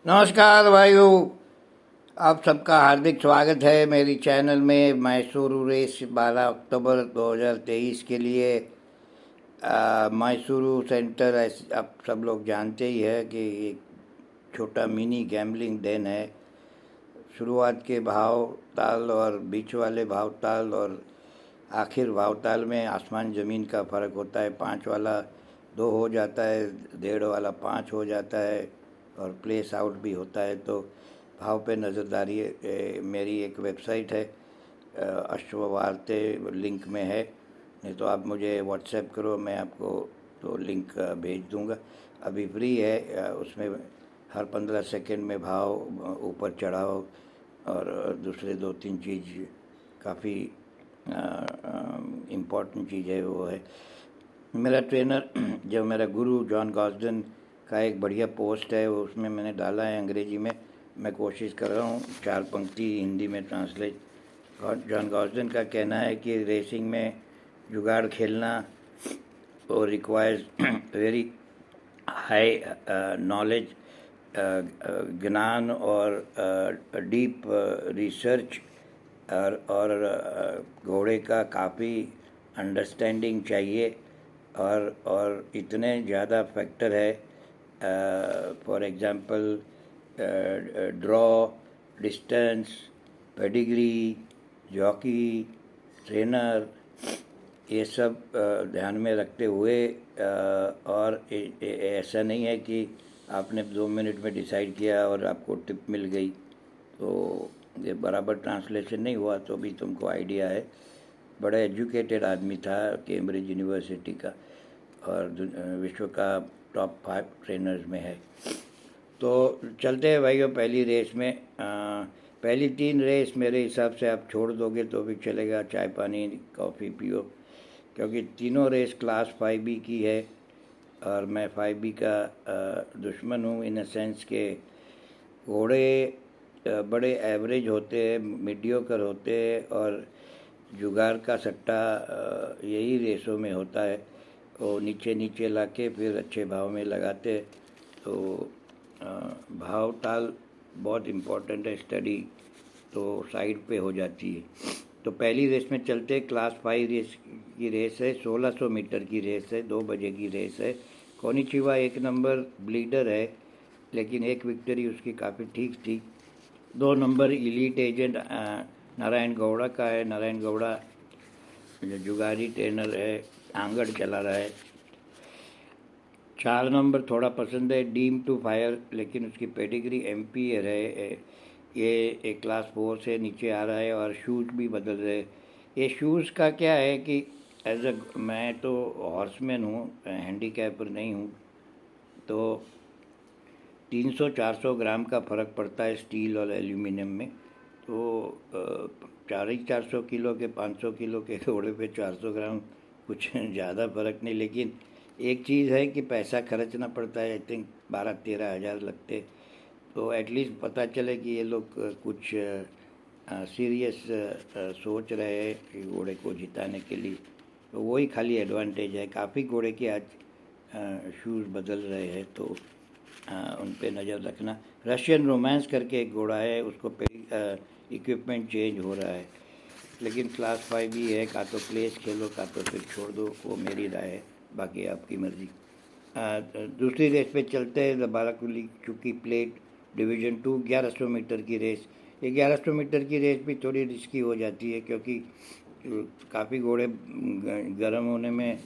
नमस्कार भाइयों, आप सबका हार्दिक स्वागत है मेरी चैनल में। मैसूरू रेस 12 अक्टूबर 2023 के लिए मैसूरू सेंटर, आप सब लोग जानते ही है कि एक छोटा मिनी गैम्बलिंग den है। शुरुआत के भाव ताल और बीच वाले भाव ताल और आखिर भाव ताल में आसमान ज़मीन का फ़र्क होता है। 5 वाला 2 हो जाता है, 1.5 वाला 5 हो जाता है और प्लेस आउट भी होता है। तो भाव पे नज़रदारी मेरी एक वेबसाइट है, अश्ववार्ते लिंक में है, नहीं तो आप मुझे व्हाट्सएप करो, मैं आपको तो लिंक भेज दूंगा। अभी फ्री है, उसमें हर 15 सेकंड में भाव ऊपर चढ़ाव और दूसरे 2-3 चीज़ काफ़ी इम्पोर्टेंट चीज़ है वो है। मेरा ट्रेनर जो मेरा गुरु जॉन गॉस्डन का एक बढ़िया पोस्ट है, वो उसमें मैंने डाला है अंग्रेजी में। मैं कोशिश कर रहा हूँ 4 पंक्ति हिंदी में ट्रांसलेट। जॉन गॉस्डन का कहना है कि रेसिंग में जुगाड़ खेलना वो रिक्वायर्स वेरी हाई नॉलेज, ज्ञान और डीप रिसर्च और घोड़े का काफ़ी अंडरस्टैंडिंग चाहिए और इतने ज़्यादा फैक्टर है। For example draw, distance, pedigree, jockey, trainer, ये सब ध्यान में रखते हुए और ऐसा नहीं है कि आपने 2 मिनट में डिसाइड किया और आपको टिप मिल गई तो ये बराबर ट्रांसलेशन नहीं हुआ। तो भी तुमको आइडिया है। बड़ा एजुकेटेड आदमी था, कैम्ब्रिज यूनिवर्सिटी का, और विश्व का टॉप 5 ट्रेनर्स में है। तो चलते हैं भाइयों पहली रेस में। पहली 3 रेस मेरे हिसाब से आप छोड़ दोगे तो भी चलेगा, चाय पानी कॉफ़ी पियो, क्योंकि तीनों रेस क्लास 5B की है और मैं 5B का दुश्मन हूँ इन अ सेंस के घोड़े बड़े एवरेज होते हैं, मीडियोकर होते हैं और जुगाड़ का सट्टा यही रेसों में होता है। वो नीचे नीचे लाके फिर अच्छे भाव में लगाते। तो भाव ताल बहुत इम्पोर्टेंट है, स्टडी तो साइड पे हो जाती है। तो पहली रेस में चलते। क्लास 5 रेस की रेस है, 1600 मीटर की रेस है, 2 बजे की रेस है। कोनिचिवा 1 नंबर ब्लीडर है, लेकिन एक विक्ट्री उसकी काफ़ी ठीक थी। 2 number elite agent Narayan Gowda का है। नारायण गौड़ा जो जुगारी ट्रेनर है, आंगड़ चला रहा है। 4 नंबर थोड़ा पसंद है, डीम टू फायर, लेकिन उसकी पेडिग्री एम्पियर है। ये एक क्लास 4 से नीचे आ रहा है और शूज़ भी बदल रहे। ये शूज़ का क्या है कि एज अ मैं तो हॉर्समैन हूँ, हैंडीकैपर नहीं हूँ, तो 300-400 ग्राम का फ़र्क पड़ता है स्टील और एल्यूमिनियम में। तो 400 किलो के 500 किलो के घोड़े पे 400 ग्राम कुछ ज़्यादा फ़र्क नहीं। लेकिन एक चीज़ है कि पैसा खर्चना पड़ता है, आई थिंक 12-13 हज़ार लगते। तो एटलीस्ट पता चले कि ये लोग कुछ सीरियस सोच रहे हैं कि घोड़े को जिताने के लिए। तो वही खाली एडवांटेज है। काफ़ी घोड़े के आज शूज़ बदल रहे हैं, तो उन पे नज़र रखना। रशियन रोमांस करके एक घोड़ा है, उसको इक्विपमेंट चेंज हो रहा है, लेकिन क्लास 5 ही है। का तो प्लेस खेलो, का तो फिर छोड़ दो, वो मेरी राय है, बाकी आपकी मर्ज़ी। दूसरी रेस पे चलते हैं। बाराकुली चुकी प्लेट डिवीज़न 2 1100 मीटर की रेस। ये 1100 मीटर की रेस भी थोड़ी रिस्की हो जाती है, क्योंकि काफ़ी घोड़े गर्म होने में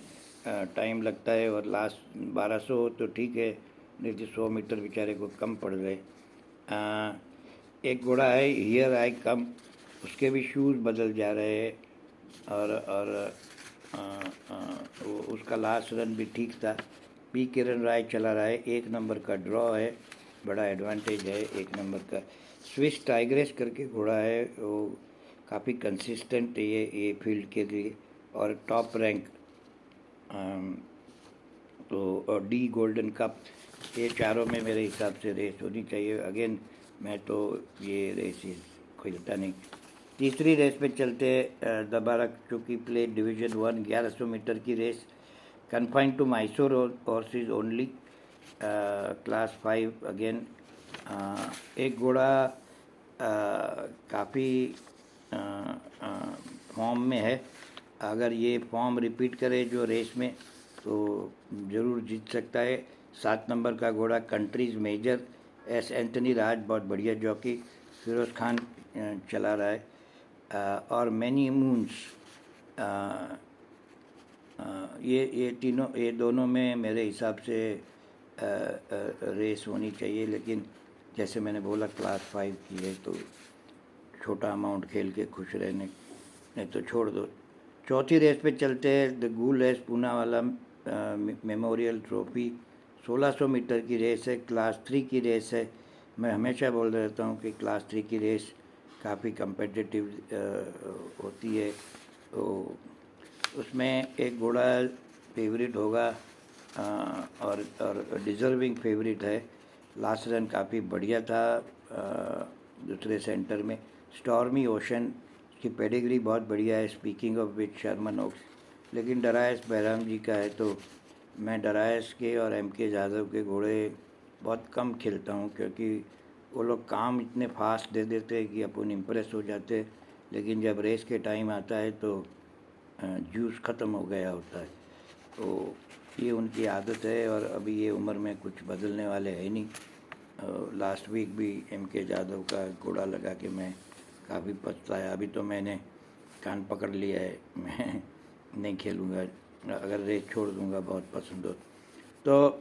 टाइम लगता है और लास्ट 1200 हो तो ठीक है, नहीं तो 100 मीटर बेचारे को कम पड़ गए। एक घोड़ा है हियर आई कम, उसके भी शूज़ बदल जा रहे हैं और उसका लास्ट रन भी ठीक था। पी किरण राय चला रहा है, 1 नंबर का ड्रॉ है, बड़ा एडवांटेज है 1 नंबर का। स्विस टाइग्रेस करके घोड़ा है, वो काफ़ी कंसिस्टेंट है ये फील्ड के लिए और टॉप रैंक। तो और डी गोल्डन कप, ये चारों में मेरे हिसाब से रेस होनी चाहिए। अगेन मैं तो ये रेसेस खेलता नहीं। तीसरी रेस पे चलते हैं। दोबारा चूँकि प्लेट डिवीज़न 1 1100 मीटर की race, confined to Mysore horses only, class 5 again. एक घोड़ा काफ़ी फॉर्म में है। अगर ये फॉर्म रिपीट करे जो रेस में तो ज़रूर जीत सकता है। 7 नंबर का घोड़ा कंट्रीज मेजर एस एंथनी राज, बहुत बढ़िया जॉकी, फिरोज़ खान चला रहा है। और मैनी मून्स, ये दोनों में मेरे हिसाब से रेस होनी चाहिए, लेकिन जैसे मैंने बोला क्लास 5 की है तो छोटा अमाउंट खेल के खुश रहने, नहीं तो छोड़ दो। चौथी रेस पे चलते हैं। द गूल रेस पूना वाला मेमोरियल ट्रॉफी 1600 मीटर की रेस है, क्लास 3 की रेस है। मैं हमेशा बोल रहता हूँ कि क्लास 3 की रेस काफ़ी कम्पिटिटिव होती है। तो उसमें एक घोड़ा फेवरेट होगा और डिज़र्विंग फेवरेट है। लास्ट रन काफ़ी बढ़िया था दूसरे सेंटर में। स्टॉर्मी ओशन की पेडिग्री बहुत बढ़िया है, speaking of which Sherman Oaks, लेकिन डरायस बहराम जी का है तो मैं डरायस के और एम के यादव के घोड़े बहुत कम खेलता हूँ, क्योंकि वो लोग काम इतने फास्ट दे देते हैं कि अपन इम्प्रेस हो जाते हैं, लेकिन जब रेस के टाइम आता है तो जूस ख़त्म हो गया होता है। तो ये उनकी आदत है और अभी ये उम्र में कुछ बदलने वाले है नहीं। लास्ट वीक भी एम के यादव का घोड़ा लगा के मैं काफ़ी पछताया। अभी तो मैंने कान पकड़ लिया है, मैं नहीं खेलूँगा, अगर रेस छोड़ दूँगा बहुत पसंद हो तो।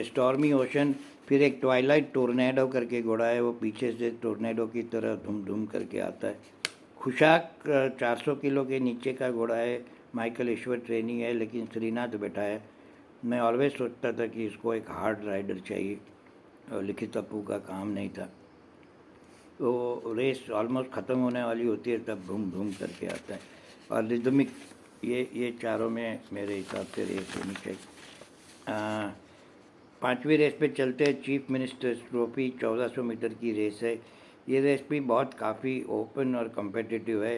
स्टॉर्मी ओशन, फिर एक ट्वाइलाइट टोर्नेडो करके घोड़ा है, वो पीछे से टोर्नेडो की तरह धूम धूम करके आता है। खुशाक 400 किलो के नीचे का घोड़ा है, माइकल ईश्वर ट्रेनिंग है, लेकिन श्रीनाथ बैठा है। मैं ऑलवेज सोचता था कि इसको एक हार्ड राइडर चाहिए, लिखित अप्पू का काम नहीं था। तो रेस ऑलमोस्ट ख़त्म होने वाली होती है तब घूम घूम करके आता है। और रिदमिक, ये चारों में मेरे हिसाब से रेस होनी चाहिए। 5वीं रेस पे चलते हैं। चीफ मिनिस्टर्स ट्रॉफी 1400 मीटर की रेस है। ये रेस भी बहुत काफ़ी ओपन और कम्पिटिटिव है।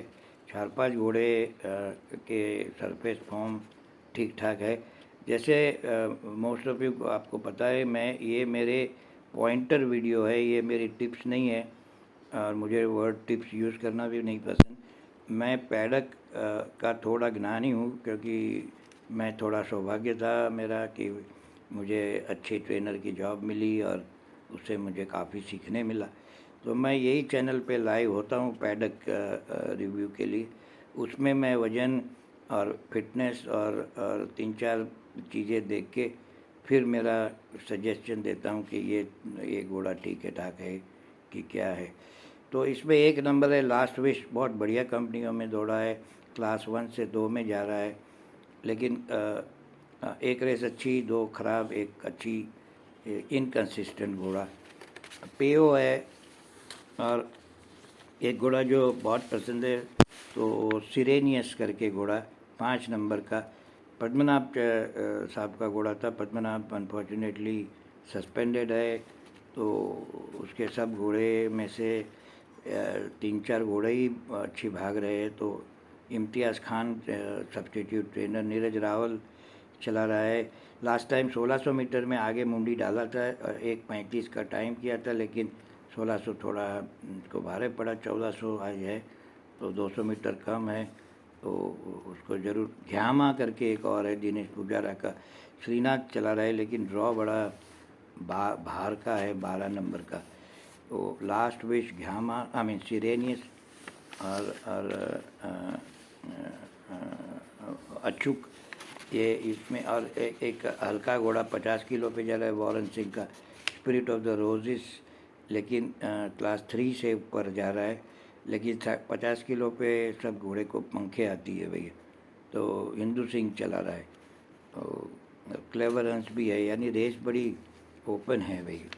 4-5 घोड़े के सरफेस फॉर्म ठीक ठाक है। जैसे मोस्ट ऑफ यू को आपको पता है, मैं ये मेरे पॉइंटर वीडियो है, ये मेरी टिप्स नहीं है और मुझे वर्ड टिप्स यूज़ करना भी नहीं पसंद। मैं पैडक का थोड़ा ज्ञानी हूँ, क्योंकि मैं थोड़ा सौभाग्य था मेरा कि मुझे अच्छे ट्रेनर की जॉब मिली और उससे मुझे काफ़ी सीखने मिला। तो मैं यही चैनल पे लाइव होता हूँ पैडक रिव्यू के लिए। उसमें मैं वज़न और फिटनेस और 3-4 चीज़ें देख के फिर मेरा सजेशन देता हूँ कि ये घोड़ा ठीक है ठाक है कि क्या है। तो इसमें एक नंबर है लास्ट विश, बहुत बढ़िया कंपनियों में दौड़ा है, क्लास 1 से 2 में जा रहा है, लेकिन एक रेस अच्छी, 2 खराब, एक अच्छी, इनकंसिस्टेंट घोड़ा। पेओ है। और एक घोड़ा जो बहुत पसंद है तो सिरेनियस करके घोड़ा 5 नंबर का, पद्मनाभ साहब का घोड़ा था। पद्मनाभ अनफॉर्चुनेटली सस्पेंडेड है, तो उसके सब घोड़े में से 3-4 घोड़े ही अच्छी भाग रहे हैं। तो इम्तियाज़ खान सब्स्टिट्यूट ट्रेनर, नीरज रावल चला रहा है। लास्ट टाइम 1600 मीटर में आगे मुंडी डाला था और 1:35 का टाइम किया था, लेकिन 1600 थोड़ा उसको भारे पड़ा। 1400 आज है तो 200 मीटर कम है, तो उसको ज़रूर। घ्यामा करके एक और है दिनेश पुजारा का, श्रीनाथ चला रहा है, लेकिन ड्रॉ बड़ा बाहर का है, 12 नंबर का। तो लास्ट विश घ्यामा, आई मीन सिरेनियस और अचूक, ये इसमें। और एक हल्का घोड़ा 50 किलो पे जा रहा है वॉरेन सिंह का, स्पिरिट ऑफ द रोजेस, लेकिन क्लास 3 से ऊपर जा रहा है, लेकिन 50 किलो पे सब घोड़े को पंखे आती है भैया। तो हिंदू सिंह चला रहा है, तो क्लेवर हंस भी है, यानी रेस बड़ी ओपन है भैया।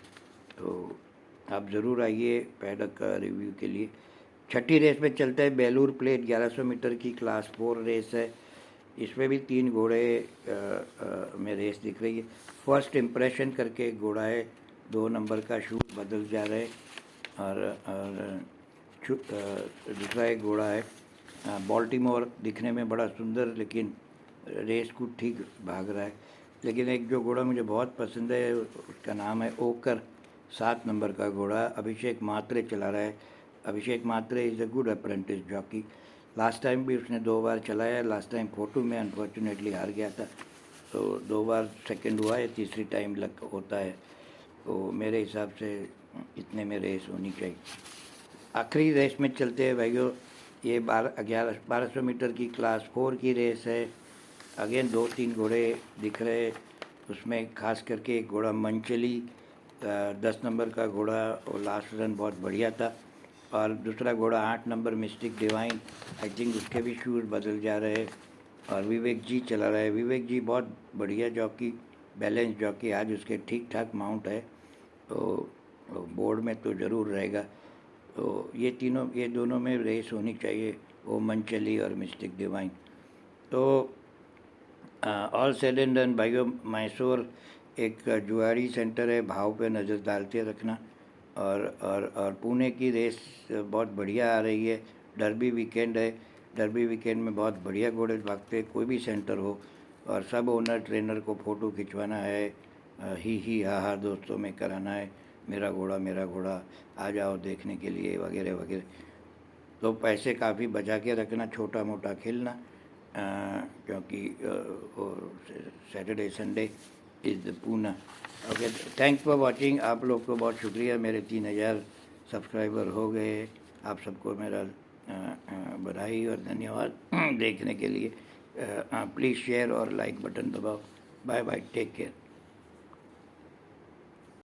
तो आप ज़रूर आइए पैडक का रिव्यू के लिए। छठी रेस पे चलता है। बेलूर प्लेट 1100 मीटर की क्लास 4 रेस है। इसमें भी 3 घोड़े में रेस दिख रही है। फर्स्ट इम्प्रेशन करके एक घोड़ा है, 2 नंबर का, शूज बदल जा रहे। और दूसरा एक घोड़ा है बॉल्टीमोर, दिखने में बड़ा सुंदर, लेकिन रेस को ठीक भाग रहा है। लेकिन एक जो घोड़ा मुझे बहुत पसंद है उसका नाम है ओकर, 7 नंबर का घोड़ा अभिषेक म्हात्रे चला रहा है। Abhishek Mhatre is a good apprentice jockey. Last time भी उसने 2 बार चलाया। लास्ट टाइम फोटो में अनफॉर्चुनेटली हार गया था, तो 2 बार सेकंड हुआ है, तीसरी टाइम लक होता है। तो मेरे हिसाब से इतने में रेस होनी चाहिए। आखिरी रेस में चलते हैं भाइयों। ये 1200 मीटर की क्लास 4 की रेस है। अगेन 2-3 घोड़े दिख रहे, उसमें खास करके एक घोड़ा मंचली 10 नंबर का घोड़ा, और लास्ट रन बहुत बढ़िया था। और दूसरा घोड़ा 8 number mistake divine, I think उसके भी शूज़ बदल जा रहे हैं। और विवेक जी चला रहा है। विवेक जी बहुत बढ़िया जॉकी, बैलेंस जॉकी, आज उसके ठीक ठाक माउंट है, तो बोर्ड में तो ज़रूर रहेगा। तो ये दोनों में रेस होनी चाहिए, वो मंचली और मिस्टिक डिवाइन। तो ऑल सेड एंड डन भाइयों, मैसूर एक जुआरी सेंटर है, भाव पे नज़र डालते रखना। और पुणे की रेस बहुत बढ़िया आ रही है। डर्बी वीकेंड है, डर्बी वीकेंड में बहुत बढ़िया घोड़े भागते, कोई भी सेंटर हो, और सब ओनर ट्रेनर को फ़ोटो खिंचवाना है, ही हा दोस्तों में कराना है, मेरा घोड़ा आ जाओ देखने के लिए, वगैरह वगैरह। तो पैसे काफ़ी बचा के रखना, छोटा मोटा खेलना, क्योंकि Saturday Sunday is Poona. Okay, thanks for watching. आप लोग को बहुत शुक्रिया, मेरे 3000 सब्सक्राइबर हो गए। आप सबको मेरा बधाई और धन्यवाद देखने के लिए। प्लीज़ शेयर और लाइक बटन दबाओ। Bye bye, take care.